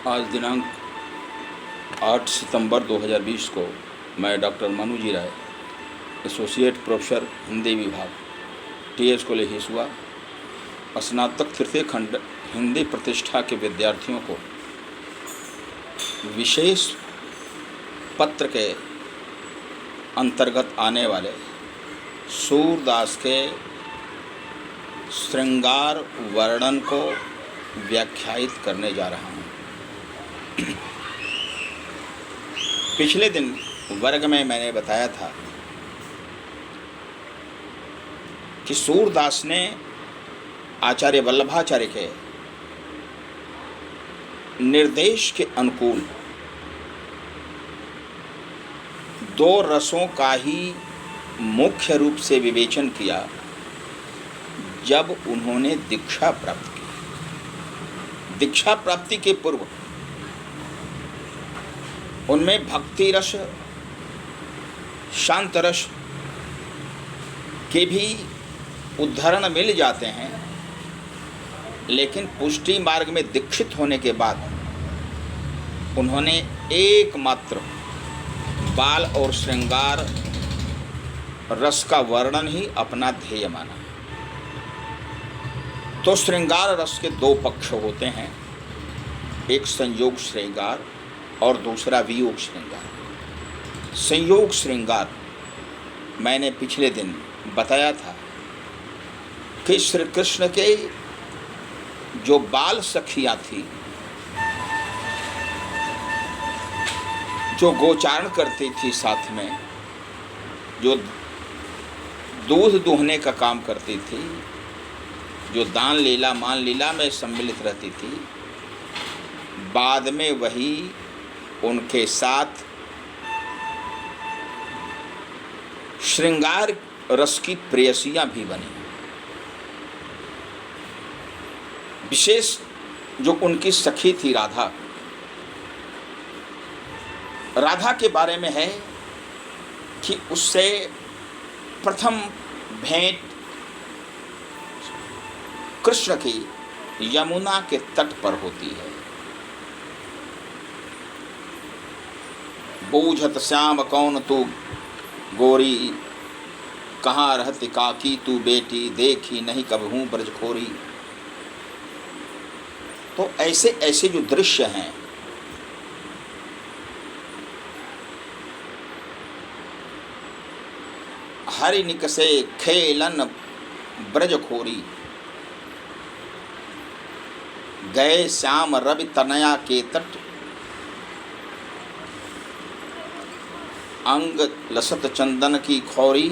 आज दिनांक 8 सितंबर 2020 को मैं डॉक्टर मनुजी राय, एसोसिएट प्रोफेसर हिंदी विभाग, TS कॉलेज हिसुआ, स्नातक तृतीय खंड हिंदी प्रतिष्ठा के विद्यार्थियों को विशेष पत्र के अंतर्गत आने वाले सूरदास के श्रृंगार वर्णन को व्याख्यायित करने जा रहा हूँ। पिछले दिन वर्ग में मैंने बताया था कि सूरदास ने आचार्य वल्लभाचार्य के निर्देश के अनुकूल दो रसों का ही मुख्य रूप से विवेचन किया जब उन्होंने दीक्षा प्राप्त की। दीक्षा प्राप्ति के पूर्व उनमें भक्ति रस, शांत रस के भी उदाहरण मिल जाते हैं, लेकिन पुष्टि मार्ग में दीक्षित होने के बाद उन्होंने एकमात्र बाल और श्रृंगार रस का वर्णन ही अपना ध्येय माना। तो श्रृंगार रस के दो पक्ष होते हैं, एक संयोग श्रृंगार और दूसरा वियोग श्रृंगार। संयोग श्रृंगार मैंने पिछले दिन बताया था कि श्री कृष्ण के जो बाल सखियाँ थी, जो गोचारण करती थी, साथ में जो दूध दूहने का काम करती थी, जो दान लीला मान लीला में सम्मिलित रहती थी, बाद में वही उनके साथ श्रृंगार रस की प्रेयसियां भी बनी। विशेष जो उनकी सखी थी राधा, राधा के बारे में है कि उससे प्रथम भेंट कृष्ण की यमुना के तट पर होती है। बूझत श्याम कौन तू गोरी, कहाँ रहती काकी तू बेटी, देखी नहीं कबहू ब्रजखोरी। तो ऐसे ऐसे जो दृश्य हैं, हरि निकसे खेलन ब्रजखोरी, गए श्याम रवि तनया के तट, अंग लसत चंदन की खौरी,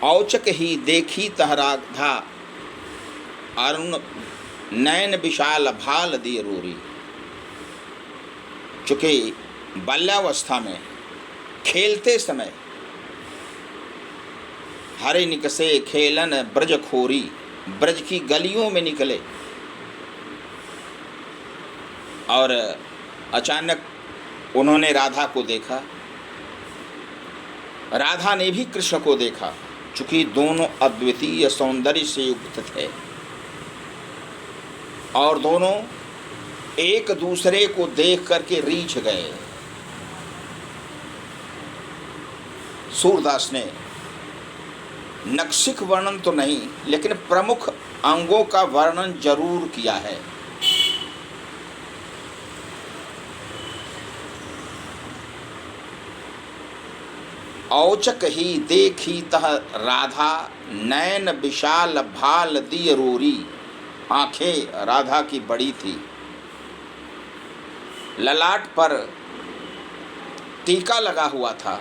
औचक ही देखी तह राधा, अरुण नयन विशाल भाल दिए रोरी। चूँकि बाल्यावस्था में खेलते समय हरे निकसे खेलन ब्रजखोरी, ब्रज की गलियों में निकले और अचानक उन्होंने राधा को देखा, राधा ने भी कृष्ण को देखा। चूँकि दोनों अद्वितीय सौंदर्य से युक्त थे और दोनों एक दूसरे को देख करके रीझ गए। सूरदास ने नक्शिक वर्णन तो नहीं, लेकिन प्रमुख अंगों का वर्णन जरूर किया है। औचक ही देखी तह राधा, नयन विशाल भाल दिय रोरी। आंखें राधा की बड़ी थी, ललाट पर टीका लगा हुआ था,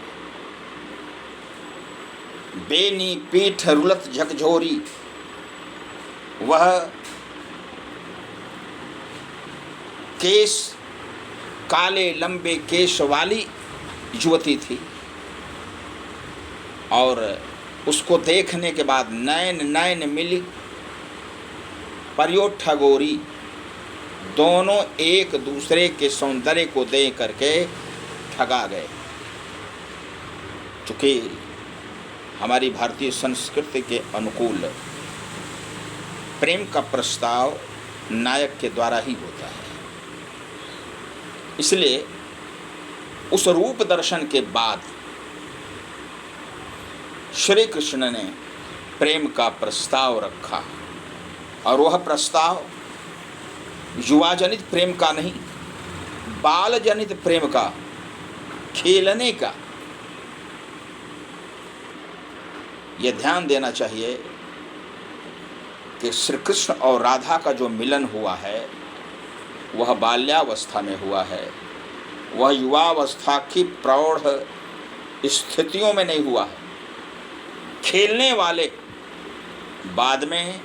बेनी पीठ रुलत झकझोरी। वह केश, काले लंबे केश वाली युवती थी और उसको देखने के बाद नयन नयन मिली, पर्योठ गोरी। दोनों एक दूसरे के सौंदर्य को देख करके ठगा गए। चूँकि हमारी भारतीय संस्कृति के अनुकूल प्रेम का प्रस्ताव नायक के द्वारा ही होता है। इसलिए उस रूप दर्शन के बाद श्री कृष्ण ने प्रेम का प्रस्ताव रखा, और वह प्रस्ताव युवा जनित प्रेम का नहीं, बाल जनित प्रेम का, खेलने का। यह ध्यान देना चाहिए कि श्री कृष्ण और राधा का जो मिलन हुआ है वह बाल्यावस्था में हुआ है, वह युवावस्था की प्रौढ़ स्थितियों में नहीं हुआ है। खेलने वाले बाद में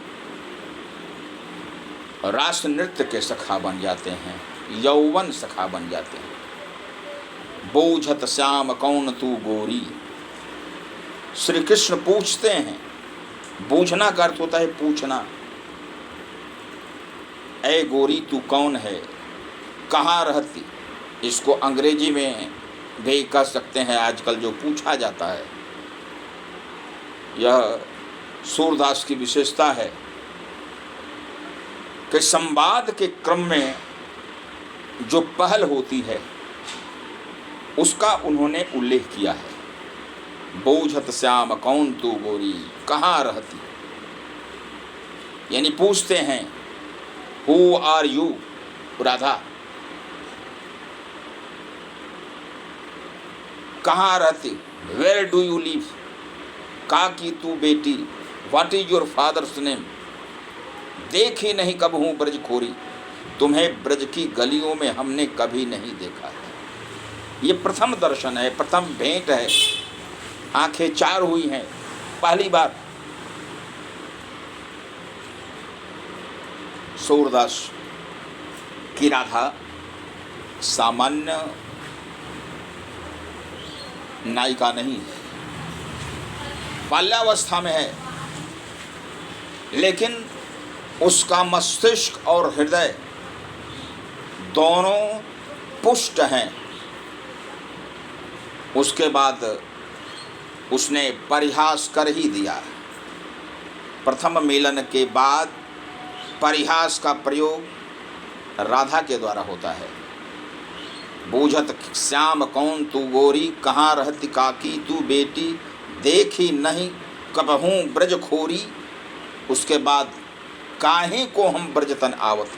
रास नृत्य के सखा बन जाते हैं, यौवन सखा बन जाते हैं। बूझत श्याम कौन तू गोरी, श्री कृष्ण पूछते हैं। बूझना का अर्थ होता है पूछना। ऐ गोरी तू कौन है, कहाँ रहती, इसको अंग्रेजी में भी कह सकते हैं आजकल जो पूछा जाता है। यह सूरदास की विशेषता है कि संवाद के क्रम में जो पहल होती है उसका उन्होंने उल्लेख किया है। बूझत श्याम कौन तू गोरी, कहाँ रहती, यानी पूछते हैं हु आर यू राधा, कहाँ रहती, वेयर डू यू लिव, का की तू बेटी, what is your father's name, देखी नहीं कब हूँ ब्रज खोरी, तुम्हें ब्रज की गलियों में हमने कभी नहीं देखा है। ये प्रथम दर्शन है, प्रथम भेंट है, आंखें चार हुई हैं पहली बार। सूरदास की राधा सामान्य नायिका नहीं, बाल्यावस्था में है, लेकिन उसका मस्तिष्क और हृदय दोनों पुष्ट हैं। उसके बाद उसने परिहास कर ही दिया। प्रथम मिलन के बाद परिहास का प्रयोग राधा के द्वारा होता है। बूझत श्याम कौन तू गोरी, कहाँ रहती काकी तू बेटी, देखी नहीं कबहूँ ब्रज खोरी। उसके बाद काहे को हम ब्रजतन आवत,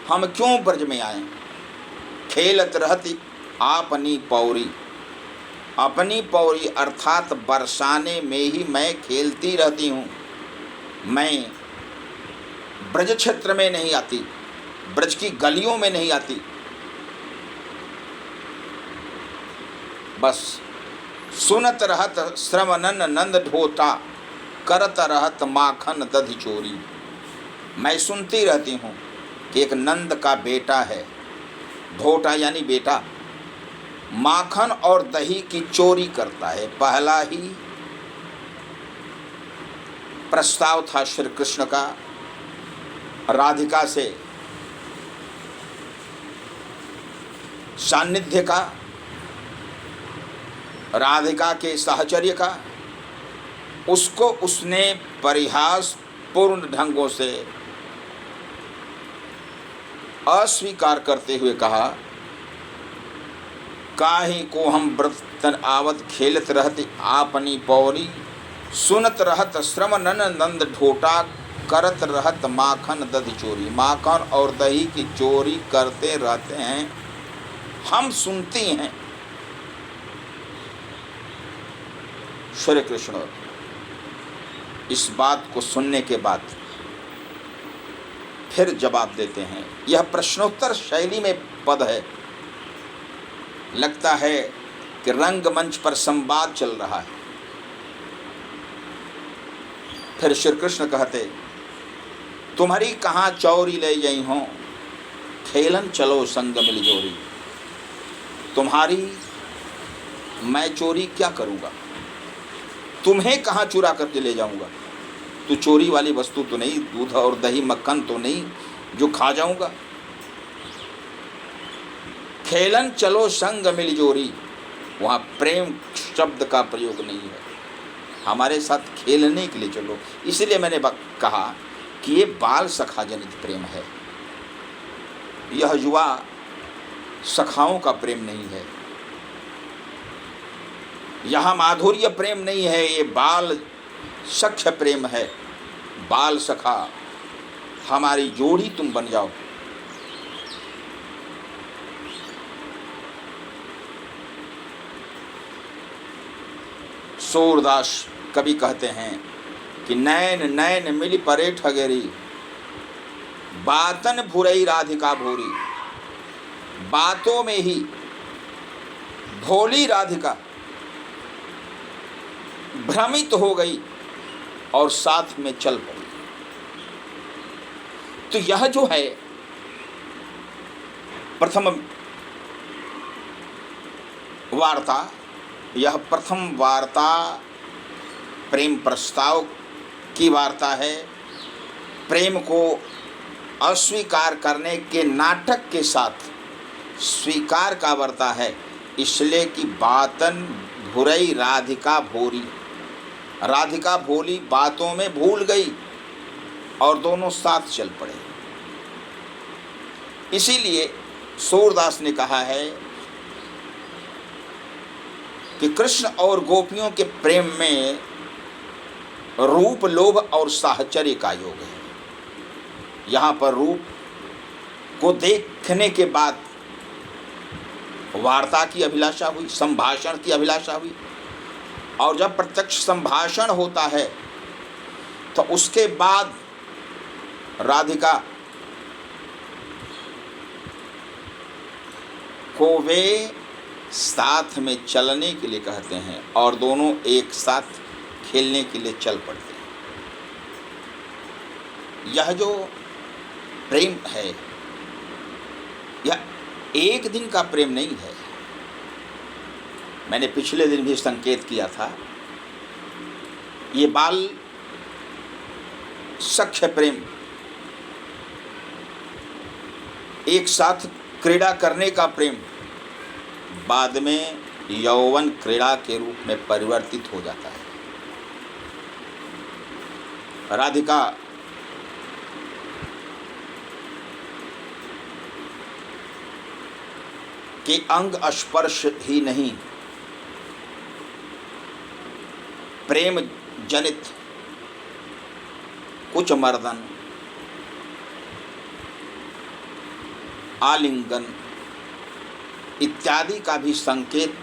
हम क्यों ब्रज में आए, खेलत रहती आपनी पौरी, अपनी पौरी अर्थात बरसाने में ही मैं खेलती रहती हूँ। मैं ब्रज क्षेत्र में नहीं आती, ब्रज की गलियों में नहीं आती, बस सुनत रहत श्रवणन नंद ढोटा, करत रहत माखन दधि चोरी। मैं सुनती रहती हूँ कि एक नंद का बेटा है, ढोटा यानी बेटा, माखन और दही की चोरी करता है। पहला ही प्रस्ताव था श्री कृष्ण का राधिका से सान्निध्य का, राधिका के साहचर्य का। उसको उसने परिहास पूर्ण ढंगों से अस्वीकार करते हुए कहा, काहे को हम ब्रतन आवत, खेलत रहते आपनी पौरी, सुनत रहत श्रवणन नंद ढोटा, करत रहत माखन दधि चोरी। माखन और दही की चोरी करते रहते हैं, हम सुनती हैं। श्री कृष्ण इस बात को सुनने के बाद फिर जवाब देते हैं। यह प्रश्नोत्तर शैली में पद है, लगता है कि रंगमंच पर संवाद चल रहा है। फिर श्री कृष्ण कहते, तुम्हारी कहाँ चौरी ले गई हो, खेलन चलो संग मिल जोरी। तुम्हारी मैं चोरी क्या करूँगा, तुम्हें कहाँ चुरा करके ले जाऊँगा। तो चोरी वाली वस्तु तो नहीं, दूध और दही मक्खन तो नहीं जो खा जाऊँगा। खेलन चलो संग मिल जोरी, वहाँ प्रेम शब्द का प्रयोग नहीं है, हमारे साथ खेलने के लिए चलो। इसलिए मैंने कहा कि ये बाल सखा जनित प्रेम है। यह युवा सखाओं का प्रेम नहीं है, यहाँ माधुर्य प्रेम नहीं है, ये बाल सख्य प्रेम है। बाल सखा हमारी जोड़ी तुम बन जाओ। सूरदास कवि कहते हैं कि नैन नैन मिली परे ठगेरी, बातन भुरई राधिका भूरी। बातों में ही भोली राधिका भ्रमित हो गई और साथ में चल पड़ी। तो यह जो है प्रथम वार्ता, यह प्रथम वार्ता प्रेम प्रस्ताव की वार्ता है। प्रेम को अस्वीकार करने के नाटक के साथ स्वीकार का वार्ता है, इसलिए कि बातन भुरई राधिका भोरी। राधिका भोली बातों में भूल गई और दोनों साथ चल पड़े। इसीलिए सूरदास ने कहा है कि कृष्ण और गोपियों के प्रेम में रूप, लोभ और साहचर्य का योग है। यहाँ पर रूप को देखने के बाद वार्ता की अभिलाषा हुई, संभाषण की अभिलाषा हुई, और जब प्रत्यक्ष संभाषण होता है तो उसके बाद राधिका को वे साथ में चलने के लिए कहते हैं और दोनों एक साथ खेलने के लिए चल पड़ते हैं। यह जो प्रेम है, यह एक दिन का प्रेम नहीं है। मैंने पिछले दिन भी संकेत किया था, ये बाल सख्य प्रेम, एक साथ क्रीड़ा करने का प्रेम बाद में यौवन क्रीड़ा के रूप में परिवर्तित हो जाता है। राधिका के अंग स्पर्श ही नहीं, प्रेम जनित कुछ मर्दन, आलिंगन इत्यादि का भी संकेत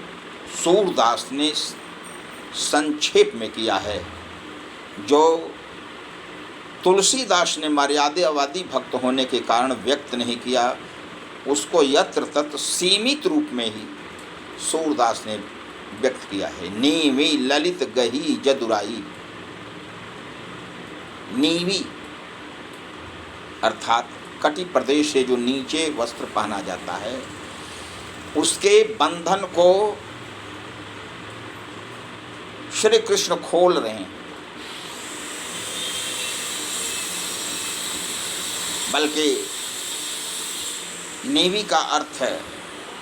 सूरदास ने संक्षेप में किया है, जो तुलसीदास ने मर्यादावादी भक्त होने के कारण व्यक्त नहीं किया, उसको यत्र तत्र सीमित रूप में ही सूरदास ने व्यक्त किया है। नीवी ललित गही जदुराई। नीवी अर्थात कटि प्रदेश से जो नीचे वस्त्र पहना जाता है, उसके बंधन को श्री कृष्ण खोल रहे हैं। बल्कि नेवी का अर्थ है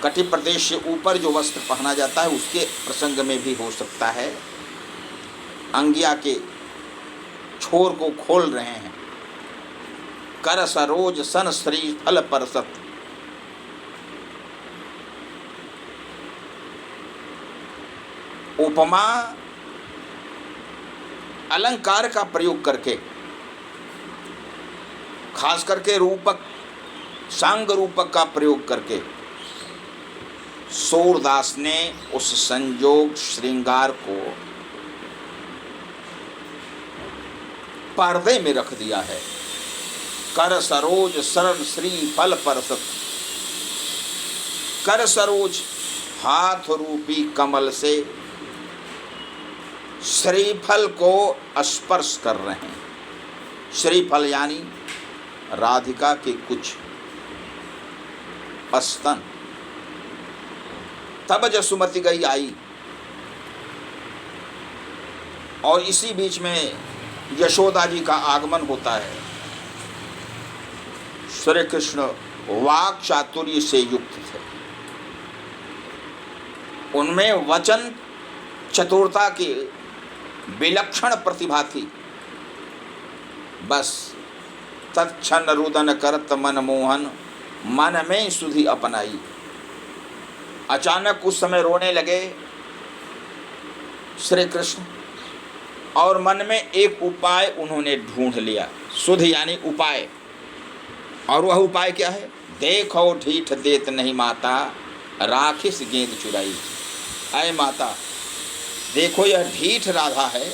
कटि प्रदेश से ऊपर जो वस्त्र पहना जाता है, उसके प्रसंग में भी हो सकता है। अंगिया के छोर को खोल रहे हैं। कर सरोज सन श्री फल परसत। उपमा अलंकार का प्रयोग करके, खास करके रूपक, सांग रूपक का प्रयोग करके सूरदास ने उस संयोग श्रृंगार को पर्दे में रख दिया है। कर सरोज शरण श्री फल परसत। कर सरोज हाथ रूपी कमल से श्रीफल को स्पर्श कर रहे हैं। श्रीफल यानी राधिका के कुछ स्तन। तब जसुमती गई आई, और इसी बीच में यशोदा जी का आगमन होता है। श्री कृष्ण वाक चातुर्य से युक्त थे, उनमें वचन चतुरता की विलक्षण प्रतिभा थी। बस तत्क्षण रुदन करत मन मोहन, मन में सुधि अपनाई। अचानक उस समय रोने लगे श्री कृष्ण, और मन में एक उपाय उन्होंने ढूंढ लिया, सुध यानी उपाय। और वह उपाय क्या है? देखो ढीठ देत नहीं माता, राखिस गेंद चुराई। आए माता, देखो यह ढीठ राधा है,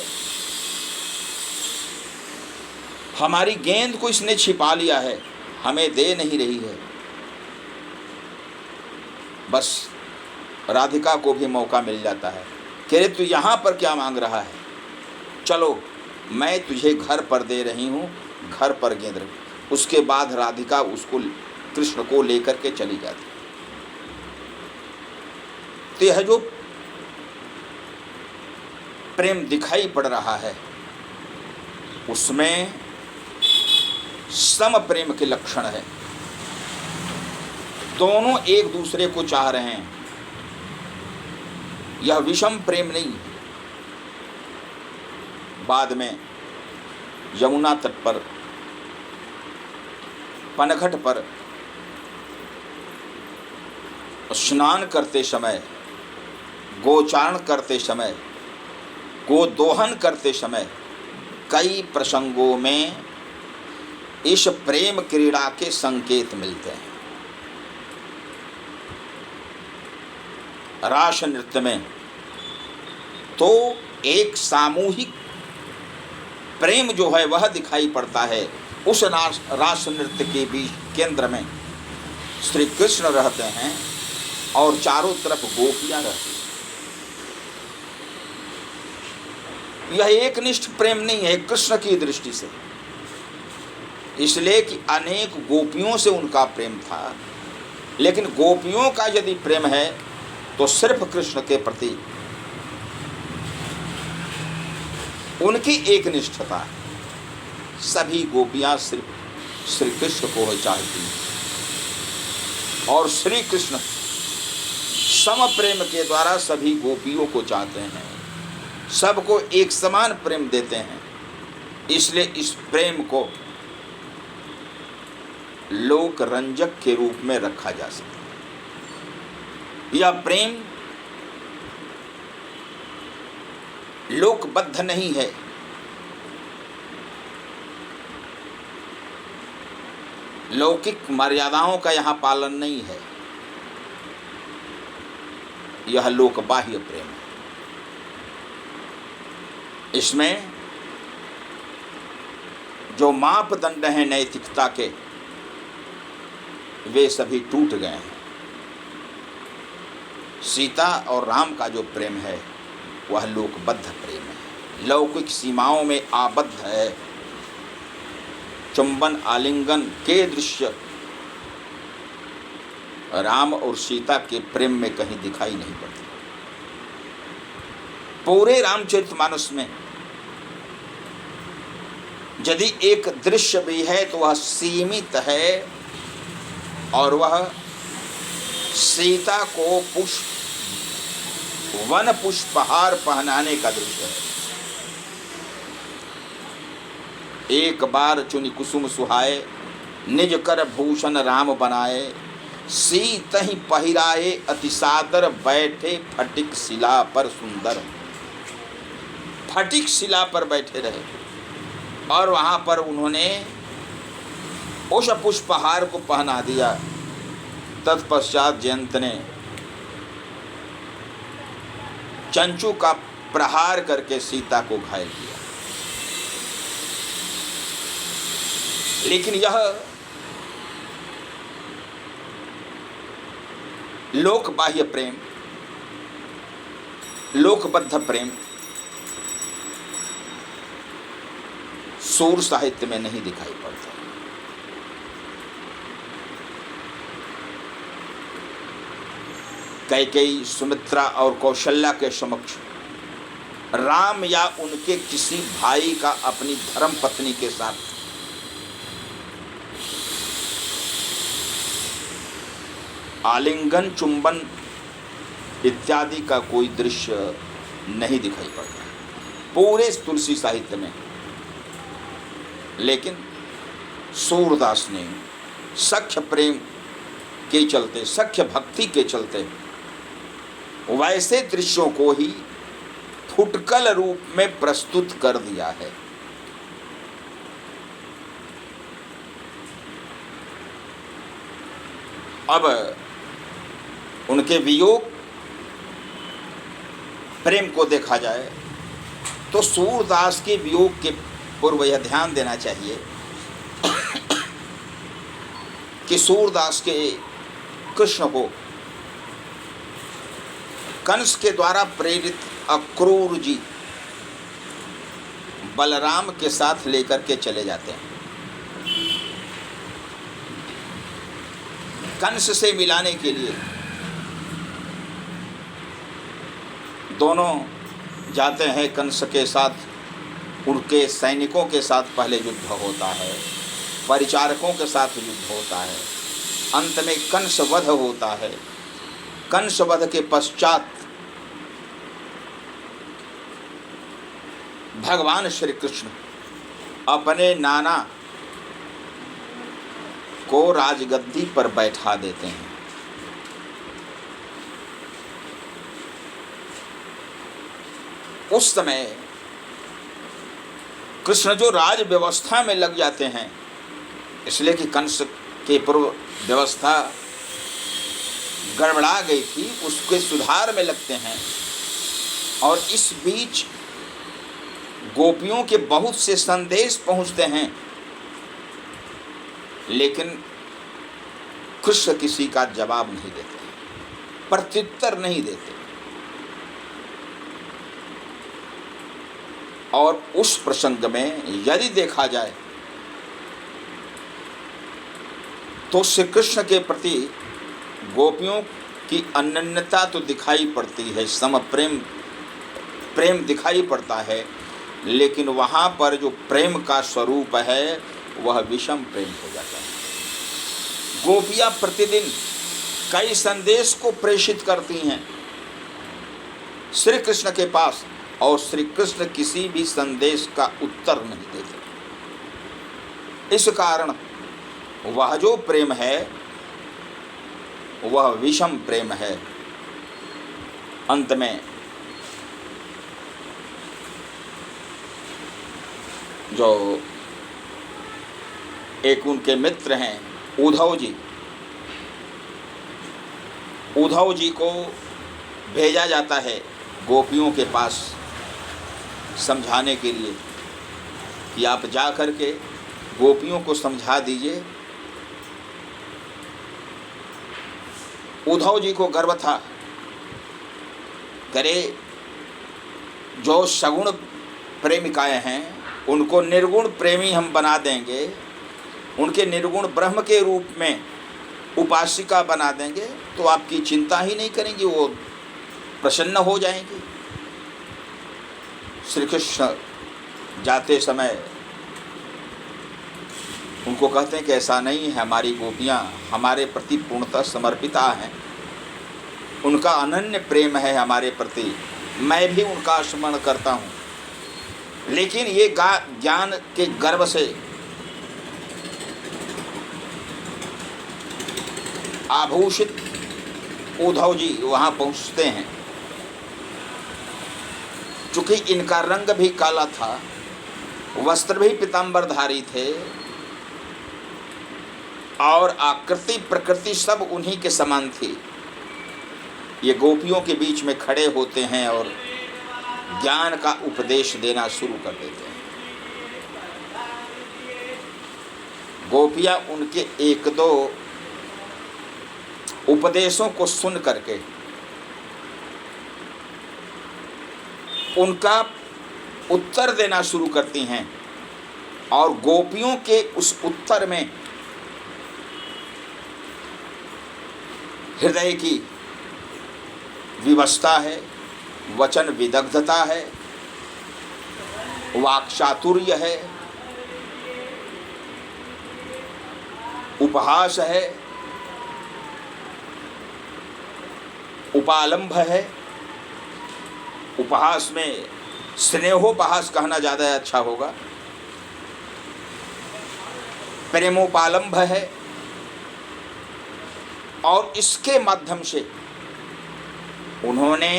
हमारी गेंद को इसने छिपा लिया है, हमें दे नहीं रही है। बस राधिका को भी मौका मिल जाता है, कह रहे तू यहाँ पर क्या मांग रहा है, चलो मैं तुझे घर पर दे रही हूँ, घर पर गेंद रख। उसके बाद राधिका उसको, कृष्ण को लेकर के चली जाती। तो यह जो प्रेम दिखाई पड़ रहा है उसमें सम प्रेम के लक्षण है। दोनों एक दूसरे को चाह रहे हैं, यह विषम प्रेम नहीं। बाद में यमुना तट पर, पनघट पर स्नान करते समय, गोचारण करते समय, गोदोहन करते समय कई प्रसंगों में इस प्रेम क्रीड़ा के संकेत मिलते हैं। रास नृत्य में तो एक सामूहिक प्रेम जो है वह दिखाई पड़ता है। उस रास नृत्य के बीच केंद्र में श्री कृष्ण रहते हैं और चारों तरफ गोपियां रहती हैं। यह एक निष्ठ प्रेम नहीं है कृष्ण की दृष्टि से, इसलिए कि अनेक गोपियों से उनका प्रेम था, लेकिन गोपियों का यदि प्रेम है तो सिर्फ कृष्ण के प्रति उनकी एक निष्ठता है। सभी गोपियां सिर्फ श्री कृष्ण को ही चाहती हैं और श्री कृष्ण सम प्रेम के द्वारा सभी गोपियों को चाहते हैं, सबको एक समान प्रेम देते हैं। इसलिए इस प्रेम को लोक रंजक के रूप में रखा जा सकता है। यह प्रेम लोकबद्ध नहीं है, लौकिक मर्यादाओं का यहाँ पालन नहीं है, यह लोकबाह्य प्रेम है। इसमें जो मापदंड हैं नैतिकता के, वे सभी टूट गए हैं। सीता और राम का जो प्रेम है वह लोकबद्ध प्रेम है, लौकिक सीमाओं में आबद्ध है। चुंबन आलिंगन के दृश्य राम और सीता के प्रेम में कहीं दिखाई नहीं पड़ते। पूरे रामचरितमानस में यदि एक दृश्य भी है तो वह सीमित है और वह सीता को वन पुष्पहार पहनाने का दृश्य है। एक बार चुनि कुसुम सुहाए, निज कर भूषण राम बनाए, सीत ही पहिराए अति सादर, बैठे फटिक शिला पर सुंदर। फटिक शिला पर बैठे रहे और वहां पर उन्होंने उस पुष्पहार को पहना दिया। तत्पश्चात जयंत ने चंचू का प्रहार करके सीता को घायल किया। लेकिन यह लोक बाह्य प्रेम, लोकबद्ध प्रेम सूर साहित्य में नहीं दिखाई पड़ता। कैकेयी, सुमित्रा और कौशल्या के समक्ष राम या उनके किसी भाई का अपनी धर्म पत्नी के साथ आलिंगन, चुंबन इत्यादि का कोई दृश्य नहीं दिखाई पड़ता पूरे तुलसी साहित्य में। लेकिन सूरदास ने सख्य प्रेम के चलते, सख्य भक्ति के चलते वैसे दृश्यों को ही फुटकल रूप में प्रस्तुत कर दिया है। अब उनके वियोग प्रेम को देखा जाए तो सूरदास के वियोग के पूर्व यह ध्यान देना चाहिए कि सूरदास के कृष्ण को कंस के द्वारा प्रेरित अक्रूर जी बलराम के साथ लेकर के चले जाते हैं। कंस से मिलाने के लिए दोनों जाते हैं। कंस के साथ उनके सैनिकों के साथ पहले युद्ध होता है, परिचारकों के साथ युद्ध होता है, अंत में कंस वध होता है। कंस वध के पश्चात भगवान श्री कृष्ण अपने नाना को राजगद्दी पर बैठा देते हैं। उस समय कृष्ण जो राज व्यवस्था में लग जाते हैं, इसलिए कि कंस के पूर्व व्यवस्था गड़बड़ा गई थी, उसके सुधार में लगते हैं। और इस बीच गोपियों के बहुत से संदेश पहुंचते हैं, लेकिन कृष्ण किसी का जवाब नहीं देते, प्रत्युत्तर नहीं देते। और उस प्रसंग में यदि देखा जाए तो श्री कृष्ण के प्रति गोपियों की अनन्यता तो दिखाई पड़ती है, सम प्रेम दिखाई पड़ता है, लेकिन वहाँ पर जो प्रेम का स्वरूप है वह विषम प्रेम हो जाता है। गोपियाँ प्रतिदिन कई संदेश को प्रेषित करती हैं श्री कृष्ण के पास, और श्री कृष्ण किसी भी संदेश का उत्तर नहीं देते। इस कारण वह जो प्रेम है वह विषम प्रेम है। अंत में जो एक उनके मित्र हैं उद्धव जी को भेजा जाता है गोपियों के पास समझाने के लिए कि आप जा कर के गोपियों को समझा दीजिए। उद्धव जी को गर्व था, करे जो सगुण प्रेमिकाएं हैं उनको निर्गुण प्रेमी हम बना देंगे, उनके निर्गुण ब्रह्म के रूप में उपासिका बना देंगे, तो आपकी चिंता ही नहीं करेंगी, वो प्रसन्न हो जाएंगी। श्री कृष्ण जाते समय उनको कहते हैं कि ऐसा नहीं है, हमारी गोपियाँ हमारे प्रति पूर्णतः समर्पिता हैं, उनका अनन्य प्रेम है हमारे प्रति, मैं भी उनका स्मरण करता हूँ। लेकिन ये ज्ञान के गर्व से आभूषित उद्धव जी वहाँ पहुँचते हैं। चूँकि इनका रंग भी काला था, वस्त्र भी पीताम्बरधारी थे, और आकृति प्रकृति सब उन्हीं के समान थी। ये गोपियों के बीच में खड़े होते हैं और ज्ञान का उपदेश देना शुरू कर देते हैं। गोपियाँ उनके एक दो उपदेशों को सुन करके उनका उत्तर देना शुरू करती हैं, और गोपियों के उस उत्तर में हृदय की विवशता है, वचन विदग्धता है, वाक्चातुर्य है, उपहास है, उपालंभ है। उपहास में स्नेहोपहास कहना ज़्यादा अच्छा होगा। प्रेमोपालंभ है, और इसके माध्यम से उन्होंने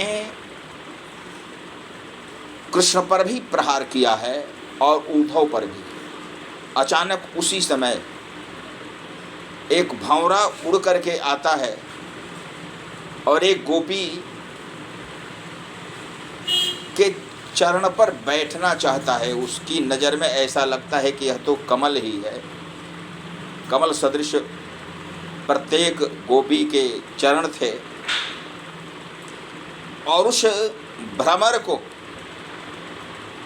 कृष्ण पर भी प्रहार किया है और उद्धव पर भी। अचानक उसी समय एक भंवरा उड़ करके आता है और एक गोपी के चरण पर बैठना चाहता है। उसकी नज़र में ऐसा लगता है कि यह तो कमल ही है। कमल सदृश प्रत्येक गोपी के चरण थे और उस भ्रमर को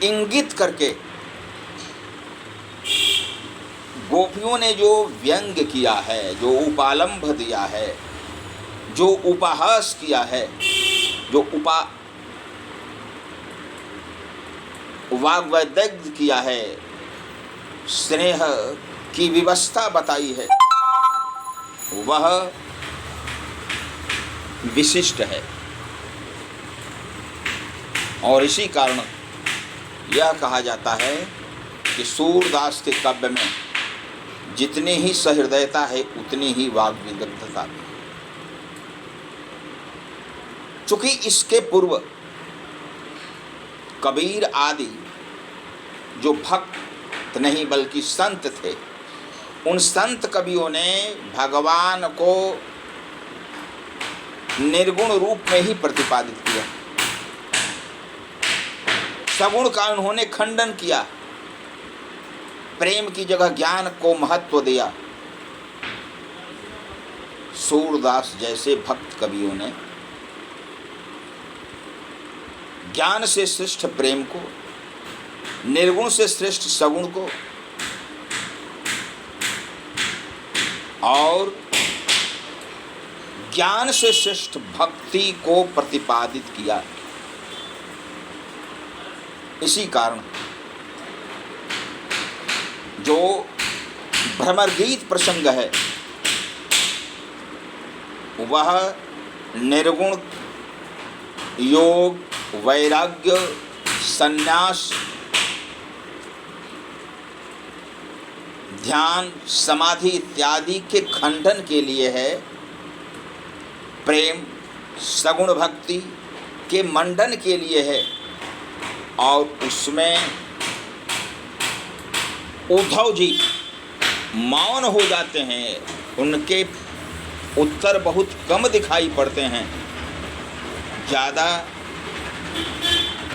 इंगित करके गोपियों ने जो व्यंग किया है, जो उपालंभ दिया है, जो उपहास किया है, जो वाग्वैदग्ध किया है, स्नेह की व्यवस्था बताई है, वह विशिष्ट है। और इसी कारण यह कहा जाता है कि सूरदास के काव्य में जितनी ही सहृदयता है उतनी ही वाग्विदग्धता भी। चूंकि इसके पूर्व कबीर आदि जो भक्त नहीं बल्कि संत थे, उन संत कवियों ने भगवान को निर्गुण रूप में ही प्रतिपादित किया। सगुण का उन्होंने खंडन किया, प्रेम की जगह ज्ञान को महत्व दिया। सूरदास जैसे भक्त कवियों ने ज्ञान से श्रेष्ठ प्रेम को, निर्गुण से श्रेष्ठ सगुण को और ज्ञान से श्रेष्ठ भक्ति को प्रतिपादित किया। इसी कारण जो भ्रमर गीत प्रसंग है वह निर्गुण, योग, वैराग्य, संन्यास, ध्यान, समाधि इत्यादि के खंडन के लिए है। प्रेम, सगुण भक्ति के मंडन के लिए है। और उसमें उद्धव जी मौन हो जाते हैं, उनके उत्तर बहुत कम दिखाई पड़ते हैं, ज़्यादा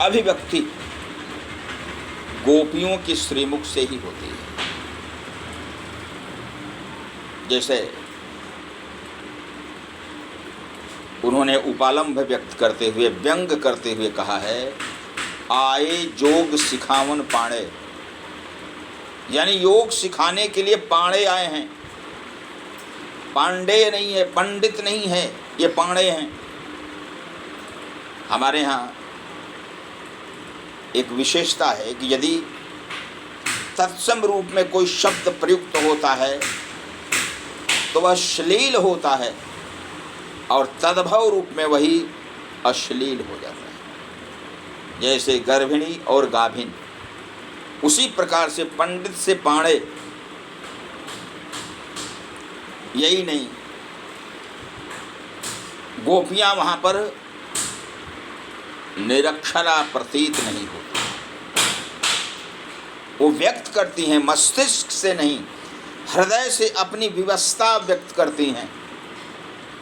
अभिव्यक्ति गोपियों के श्रीमुख से ही होती है। जैसे उन्होंने उपालंभ व्यक्त करते हुए, व्यंग करते हुए कहा है, आए जोग सिखावन पाणे, यानी योग सिखाने के लिए पाणे आए हैं। पांडे नहीं है, पंडित नहीं है, ये पाणे हैं। हमारे यहाँ एक विशेषता है कि यदि तत्सम रूप में कोई शब्द प्रयुक्त होता है तो वह श्लील होता है और तद्भव रूप में वही अश्लील हो जाता है। जैसे गर्भिणी और गाभिन, उसी प्रकार से पंडित से पाणे। यही नहीं, गोपियां वहां पर निरक्षरा प्रतीत नहीं होती, वो व्यक्त करती हैं मस्तिष्क से नहीं, हृदय से अपनी विवशता व्यक्त करती हैं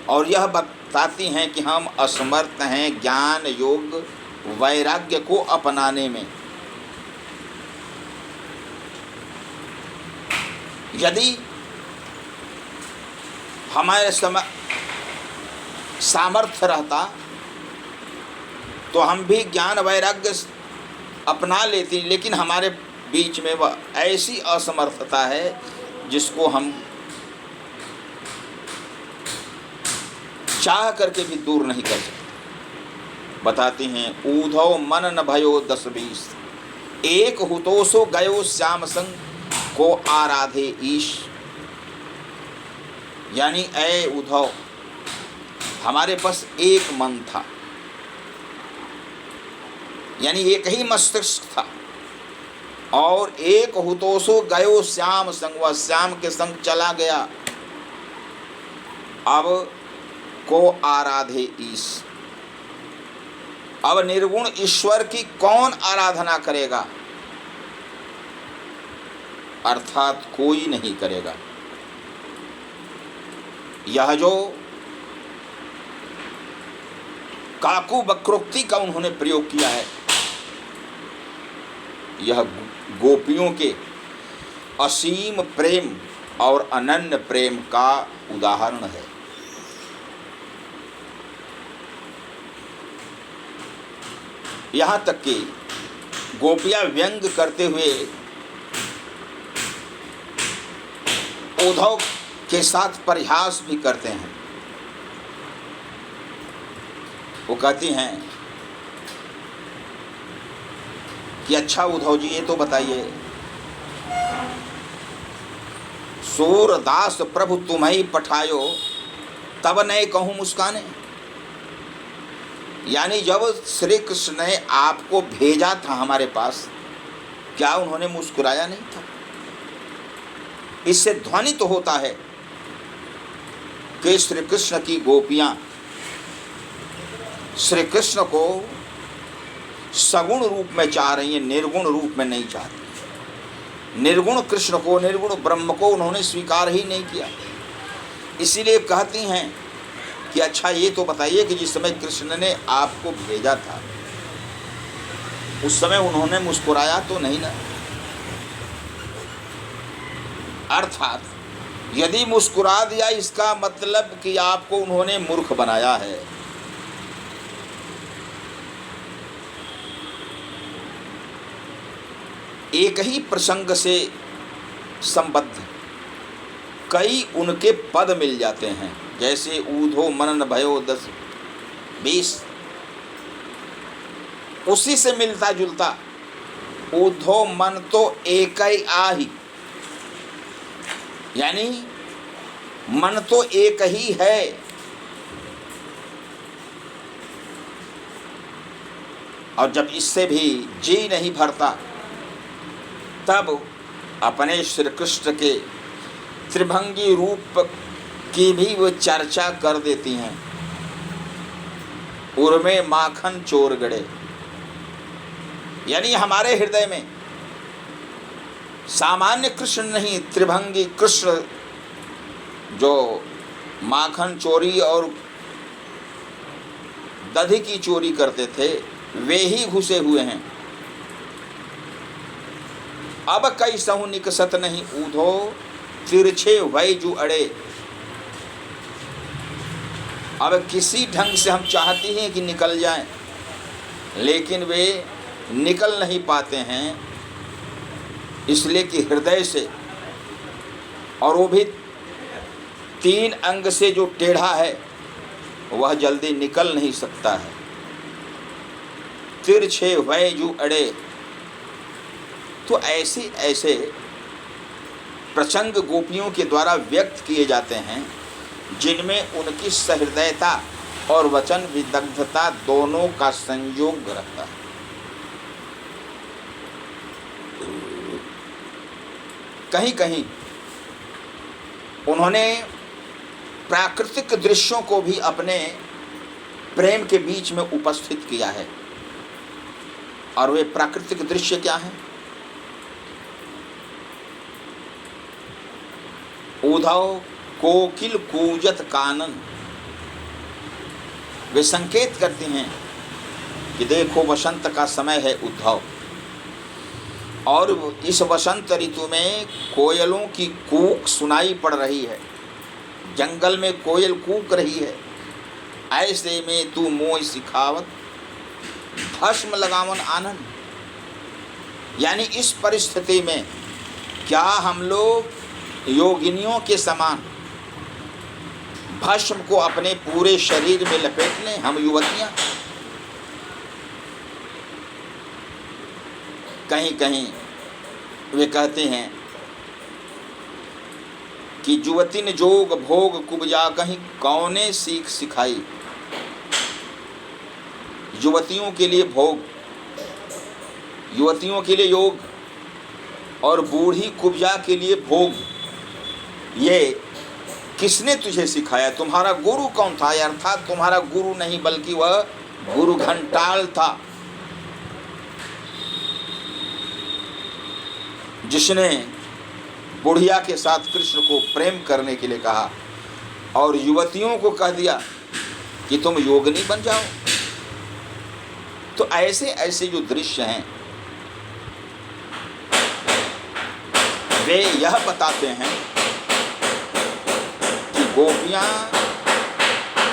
और यह बताती हैं कि हम असमर्थ हैं ज्ञान, योग, वैराग्य को अपनाने में। यदि हमारे सामर्थ्य रहता तो हम भी ज्ञान वैराग्य अपना लेती, लेकिन हमारे बीच में वह ऐसी असमर्थता है जिसको हम चाह करके भी दूर नहीं कर सकते। बताती हैं, ऊधव मन न भयो 10-20, एक हुतोसो गयो श्याम संग को आराधे ईश। यानी ऐ उद्धव, हमारे पास एक मन था, यानी एक ही मस्तिष्क था, और एक हुतोसो गयो श्याम संग, वह श्याम के संग चला गया। अब को आराधे ईश, अब निर्गुण ईश्वर की कौन आराधना करेगा? अर्थात कोई नहीं करेगा। यह जो काकू वक्रोक्ति का उन्होंने प्रयोग किया है, यह गोपियों के असीम प्रेम और अनन्य प्रेम का उदाहरण है। यहाँ तक कि गोपियाँ व्यंग करते हुए उद्धव के साथ परिहास भी करते हैं। वो कहती हैं कि अच्छा उद्धव जी, ये तो बताइए, सूरदास प्रभु तुम्हें पठायो तब नए कहूँ मुस्काने। यानी जब श्री कृष्ण ने आपको भेजा था हमारे पास, क्या उन्होंने मुस्कुराया नहीं था? इससे ध्वनि तो होता है कि श्री कृष्ण की गोपियां श्री कृष्ण को सगुण रूप में चाह रही हैं, निर्गुण रूप में नहीं चाहती। निर्गुण कृष्ण को, निर्गुण ब्रह्म को उन्होंने स्वीकार ही नहीं किया। इसीलिए कहती हैं कि अच्छा ये तो बताइए कि जिस समय कृष्ण ने आपको भेजा था उस समय उन्होंने मुस्कुराया तो नहीं ना? अर्थात यदि मुस्कुरा दिया, इसका मतलब कि आपको उन्होंने मूर्ख बनाया है। एक ही प्रसंग से संबद्ध कई उनके पद मिल जाते हैं, जैसे ऊधो मनन भयो 10-20, उसी से मिलता जुलता ऊधो मन तो एक ही आही, यानी मन तो एक ही है। और जब इससे भी जी नहीं भरता, तब अपने श्री कृष्ण के त्रिभंगी रूप की भी वो चर्चा कर देती हैं। उर्मे माखन चोर गड़े, यानी हमारे हृदय में सामान्य कृष्ण नहीं, त्रिभंगी कृष्ण जो माखन चोरी और दधि की चोरी करते थे, वे ही घुसे हुए हैं। अब कई सहु निकसत नहीं ऊधो तिरछे वै जु अड़े। अब किसी ढंग से हम चाहते हैं कि निकल जाएं, लेकिन वे निकल नहीं पाते हैं, इसलिए कि हृदय से, और वो भी 3 अंग से जो टेढ़ा है वह जल्दी निकल नहीं सकता है। तिरछे वै जु अड़े। तो ऐसे ऐसे प्रसंग गोपियों के द्वारा व्यक्त किए जाते हैं जिनमें उनकी सहृदयता और वचन विदग्धता दोनों का संयोग रहता है। कहीं कहीं उन्होंने प्राकृतिक दृश्यों को भी अपने प्रेम के बीच में उपस्थित किया है। और वे प्राकृतिक दृश्य क्या हैं? उद्धव कोकिल कूजत कानन। वे संकेत करती हैं कि देखो वसंत का समय है उद्धव, और इस वसंत ऋतु में कोयलों की कूक सुनाई पड़ रही है, जंगल में कोयल कूक रही है। ऐसे में तू मोह सिखावत भस्म लगावन आनंद। यानी इस परिस्थिति में क्या हम लोग योगिनियों के समान भस्म को अपने पूरे शरीर में लपेट लें, हम युवतियां? कहीं कहीं वे कहते हैं कि जुवतिन जोग भोग कुबजा कहीं कौने सीख सिखाई। युवतियों के लिए भोग, युवतियों के लिए योग, और बूढ़ी कुब्जा के लिए भोग, ये किसने तुझे सिखाया? तुम्हारा गुरु कौन था? अर्थात तुम्हारा गुरु नहीं बल्कि वह गुरु घंटाल था, जिसने बुढ़िया के साथ कृष्ण को प्रेम करने के लिए कहा और युवतियों को कह दिया कि तुम योगिनी बन जाओ। तो ऐसे ऐसे जो दृश्य हैं वे यह बताते हैं कि गोपियां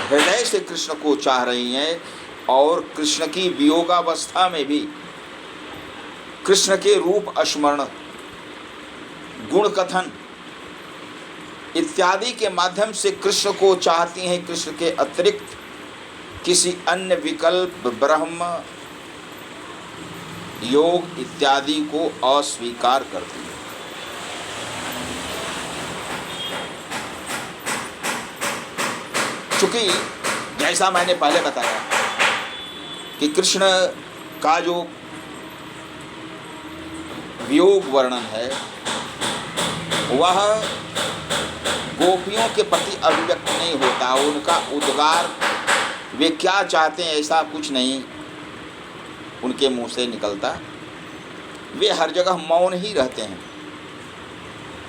हृदय से कृष्ण को चाह रही हैं और कृष्ण की वियोगावस्था में भी कृष्ण के रूप स्मरण, गुण कथन इत्यादि के माध्यम से कृष्ण को चाहती हैं। कृष्ण के अतिरिक्त किसी अन्य विकल्प, ब्रह्म, योग इत्यादि को अस्वीकार करती है। चूंकि जैसा मैंने पहले बताया कि कृष्ण का जो वियोग वर्णन है वह गोपियों के प्रति अभिव्यक्त नहीं होता। उनका उद्गार, वे क्या चाहते हैं ऐसा कुछ नहीं उनके मुंह से निकलता। वे हर जगह मौन ही रहते हैं,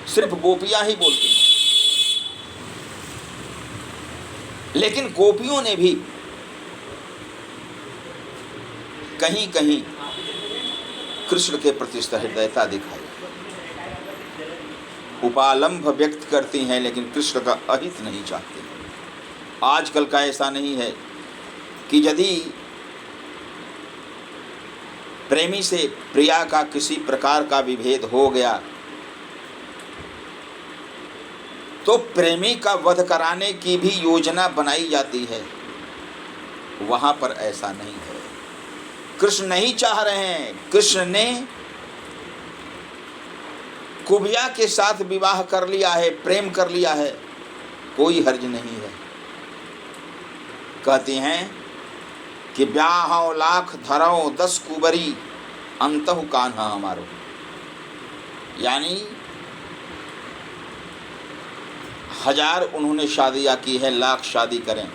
सिर्फ गोपियां ही बोलती हैं। लेकिन गोपियों ने भी कहीं कहीं कृष्ण के प्रति सहृदयता दिखाई, उपालंभ व्यक्त करती हैं, लेकिन कृष्ण का अहित नहीं चाहती। आजकल का ऐसा नहीं है कि यदि प्रेमी से प्रिया का किसी प्रकार का विभेद हो गया तो प्रेमी का वध कराने की भी योजना बनाई जाती है। वहां पर ऐसा नहीं है। कृष्ण नहीं चाह रहे हैं। कृष्ण ने कुब्जा के साथ विवाह कर लिया है, प्रेम कर लिया है, कोई हर्ज नहीं है। कहती हैं कि ब्याह लाख धरो 10 कुबरी अंतहु कान्हा हमारो, यानी 1000 उन्होंने शादियां की है, लाख शादी करें,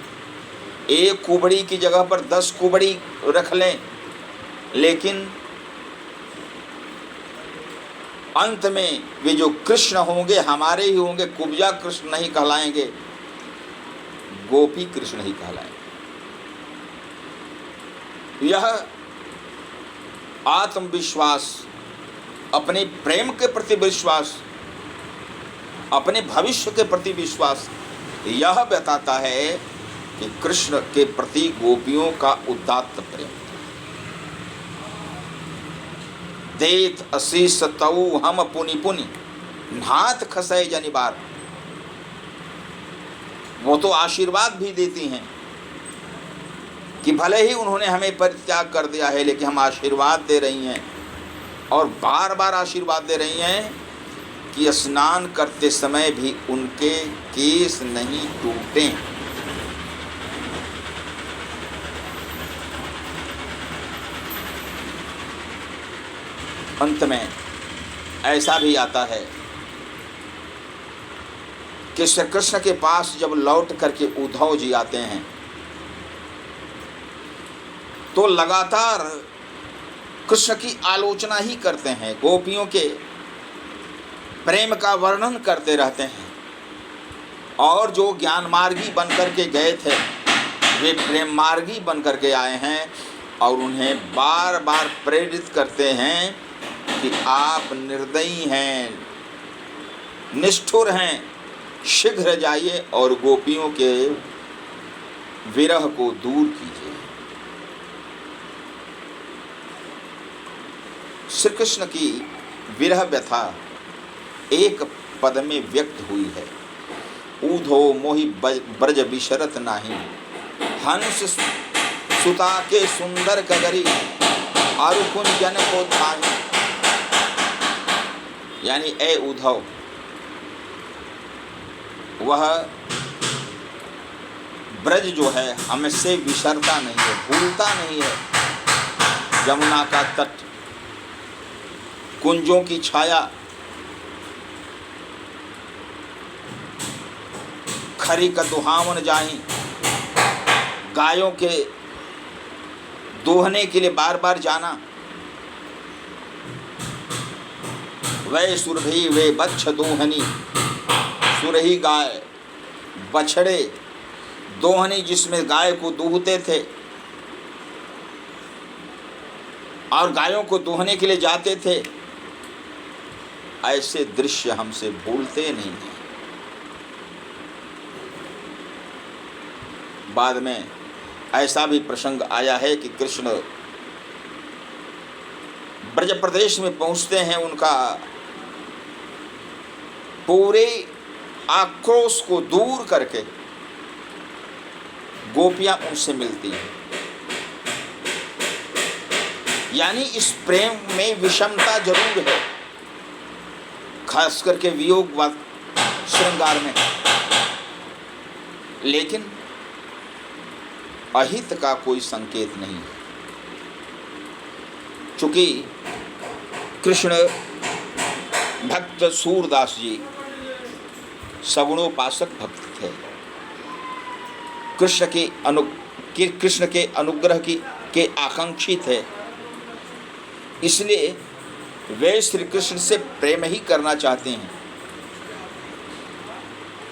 एक कुबड़ी की जगह पर 10 कुबड़ी रख लें, लेकिन अंत में वे जो कृष्ण होंगे हमारे ही होंगे। कुब्जा कृष्ण नहीं कहलाएंगे, गोपी कृष्ण ही कहलाएंगे। यह आत्मविश्वास, अपने प्रेम के प्रति विश्वास, अपने भविष्य के प्रति विश्वास, यह बताता है कि कृष्ण के प्रति गोपियों का उदात्त प्रेम। देत असीस तऊ हम पुनि पुनि नाथ खसै जनिबार, वो तो आशीर्वाद भी देती हैं कि भले ही उन्होंने हमें परित्याग कर दिया है, लेकिन हम आशीर्वाद दे रही हैं और बार बार आशीर्वाद दे रही हैं कि स्नान करते समय भी उनके केस नहीं टूटें। अंत में ऐसा भी आता है कि श्री कृष्ण के पास जब लौट करके उद्धव जी आते हैं तो लगातार कृष्ण की आलोचना ही करते हैं, गोपियों के प्रेम का वर्णन करते रहते हैं। और जो ज्ञान मार्गी बन करके गए थे वे प्रेम मार्गी बन करके आए हैं और उन्हें बार बार प्रेरित करते हैं कि आप निर्दयी हैं, निष्ठुर हैं, शीघ्र जाइए और गोपियों के विरह को दूर कीजिए। श्री कृष्ण की विरह व्यथा एक पद में व्यक्त हुई है। ऊधो मोहि ब्रज विशरत नाही, हंस सुता के सुंदर कगरी, आरुकुन जन को थाही। यानी ए उद्धव, वह ब्रज जो है हमसे विसरता नहीं है, भूलता नहीं है। यमुना का तट, कुंजों की छाया, खरी का दुहावन जाही, गायों के दोहने के लिए बार बार जाना। वै सुरभि वे बच्छ दोहनी, सुरही गाय, बछड़े, दोहनी जिसमें गाय को दूहते थे और गायों को दोहने के लिए जाते थे। ऐसे दृश्य हमसे भूलते नहीं हैं। बाद में ऐसा भी प्रसंग आया है कि कृष्ण ब्रज प्रदेश में पहुंचते हैं, उनका पूरे आक्रोश को दूर करके गोपियां उनसे मिलती हैं। यानी इस प्रेम में विषमता जरूर है, खास करके वियोग व श्रृंगार में, लेकिन अहित का कोई संकेत नहीं है। चूंकि कृष्ण भक्त सूरदास जी सगुणोपासक भक्त थे, कृष्ण के अनुग्रह के आकांक्षी थे, इसलिए वे श्री कृष्ण से प्रेम ही करना चाहते हैं।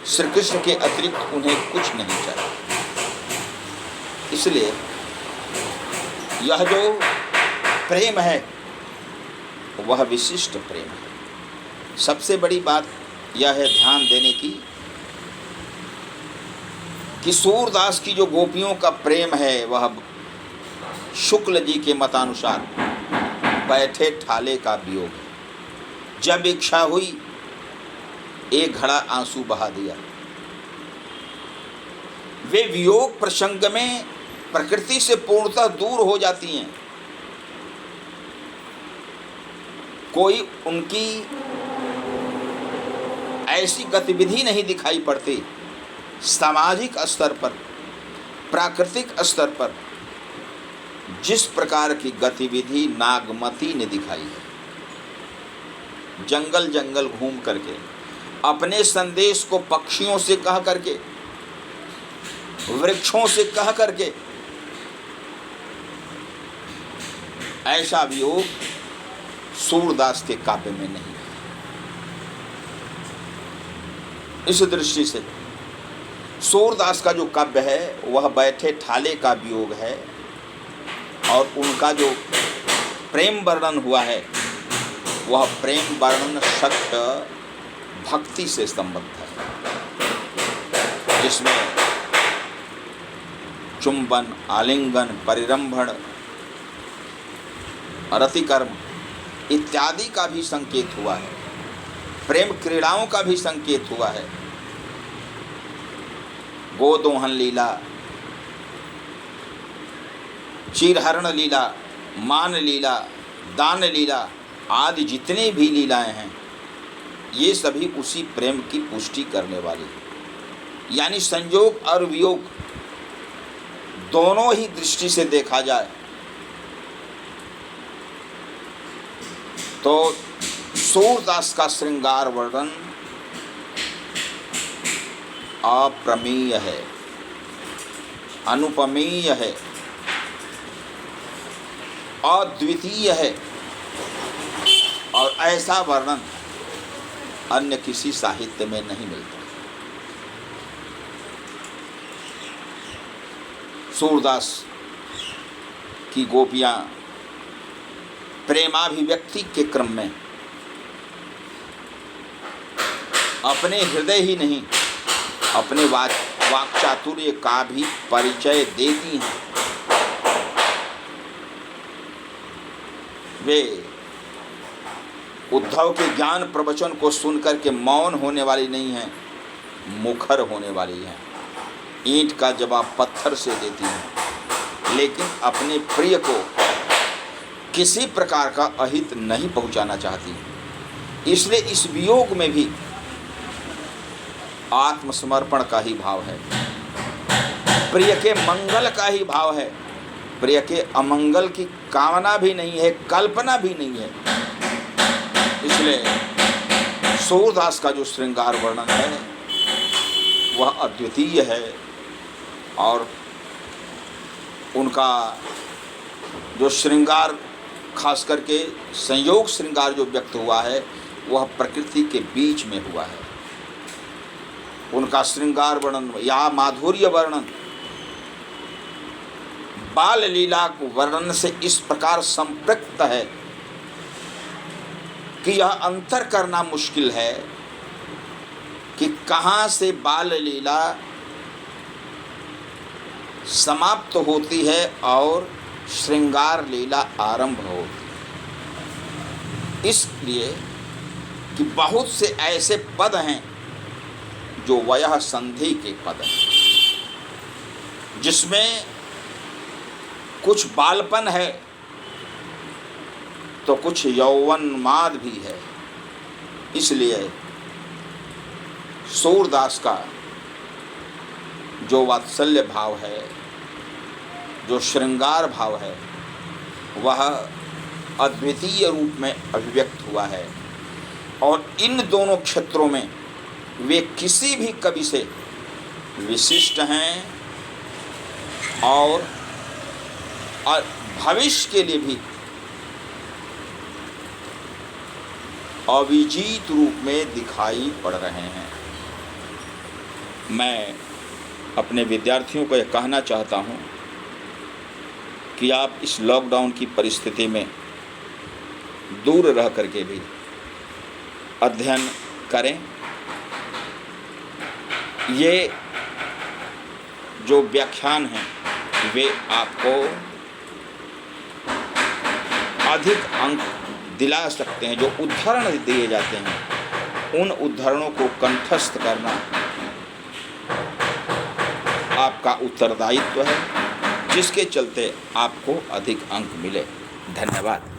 श्री कृष्ण के अतिरिक्त उन्हें कुछ नहीं चाहिए। इसलिए यह जो प्रेम है वह विशिष्ट प्रेम है। सबसे बड़ी बात यह है ध्यान देने की कि सूरदास की जो गोपियों का प्रेम है वह शुक्ल जी के मतानुसार बैठे ठाले का वियोग है। जब इच्छा हुई एक घड़ा आंसू बहा दिया। वे वियोग प्रसंग में प्रकृति से पूर्णतः दूर हो जाती हैं। कोई उनकी ऐसी गतिविधि नहीं दिखाई पड़ती। सामाजिक स्तर पर, प्राकृतिक स्तर पर जिस प्रकार की गतिविधि नागमती ने दिखाई है, जंगल जंगल घूम करके अपने संदेश को पक्षियों से कह करके, वृक्षों से कह करके, ऐसा वियोग सूरदास के काव्य में नहीं है। इस दृष्टि से सूरदास का जो काव्य है वह बैठे ठाले का वियोग है, और उनका जो प्रेम वर्णन हुआ है वह प्रेम वर्णन सत्य भक्ति से संबद्ध है, जिसमें चुंबन, आलिंगन, परिरंभण, रतिकर्म इत्यादि का भी संकेत हुआ है। प्रेम क्रीड़ाओं का भी संकेत हुआ है। गोदोहन लीला, चीरहरण लीला, मान लीला, दान लीला आदि जितने भी लीलाएं हैं, ये सभी उसी प्रेम की पुष्टि करने वाली है। यानी संयोग और वियोग दोनों ही दृष्टि से देखा जाए तो सूरदास का श्रृंगार वर्णन अप्रमेय है, अनुपमेय है, अद्वितीय है, और ऐसा वर्णन अन्य किसी साहित्य में नहीं मिलता। सूरदास की गोपियां प्रेमाभिव्यक्ति के क्रम में अपने हृदय ही नहीं, अपने वाक्चातुर्य का भी परिचय देती हैं। वे उद्धव के ज्ञान प्रवचन को सुनकर के मौन होने वाली नहीं हैं, मुखर होने वाली हैं। ईंट का जवाब पत्थर से देती हैं, लेकिन अपने प्रिय को किसी प्रकार का अहित नहीं पहुंचाना चाहती। इसलिए इस वियोग में भी आत्मसमर्पण का ही भाव है, प्रिय के मंगल का ही भाव है। प्रिय के अमंगल की कामना भी नहीं है, कल्पना भी नहीं है। इसलिए सूरदास का जो श्रृंगार वर्णन है वह अद्वितीय है, और उनका जो श्रृंगार, खास करके संयोग श्रृंगार जो व्यक्त हुआ है वह प्रकृति के बीच में हुआ है। उनका श्रृंगार वर्णन या माधुर्य वर्णन बाल लीला वर्णन से इस प्रकार संपृक्त है कि यह अंतर करना मुश्किल है कि कहाँ से बाल लीला समाप्त होती है और श्रृंगार लीला आरंभ होती है। इसलिए कि बहुत से ऐसे पद हैं जो वयः संधि के पद हैं, जिसमें कुछ बालपन है तो कुछ यौवनमाद भी है। इसलिए सूरदास का जो वात्सल्य भाव है, जो श्रृंगार भाव है, वह अद्वितीय रूप में अभिव्यक्त हुआ है और इन दोनों क्षेत्रों में वे किसी भी कवि से विशिष्ट हैं और भविष्य के लिए भी अविजीत रूप में दिखाई पड़ रहे हैं। मैं अपने विद्यार्थियों को यह कहना चाहता हूँ कि आप इस लॉकडाउन की परिस्थिति में दूर रह करके भी अध्ययन करें। ये जो व्याख्यान हैं वे आपको अधिक अंक दिला सकते हैं। जो उदाहरण दिए जाते हैं उन उदाहरणों को कंठस्थ करना आपका उत्तरदायित्व है, जिसके चलते आपको अधिक अंक मिले। धन्यवाद।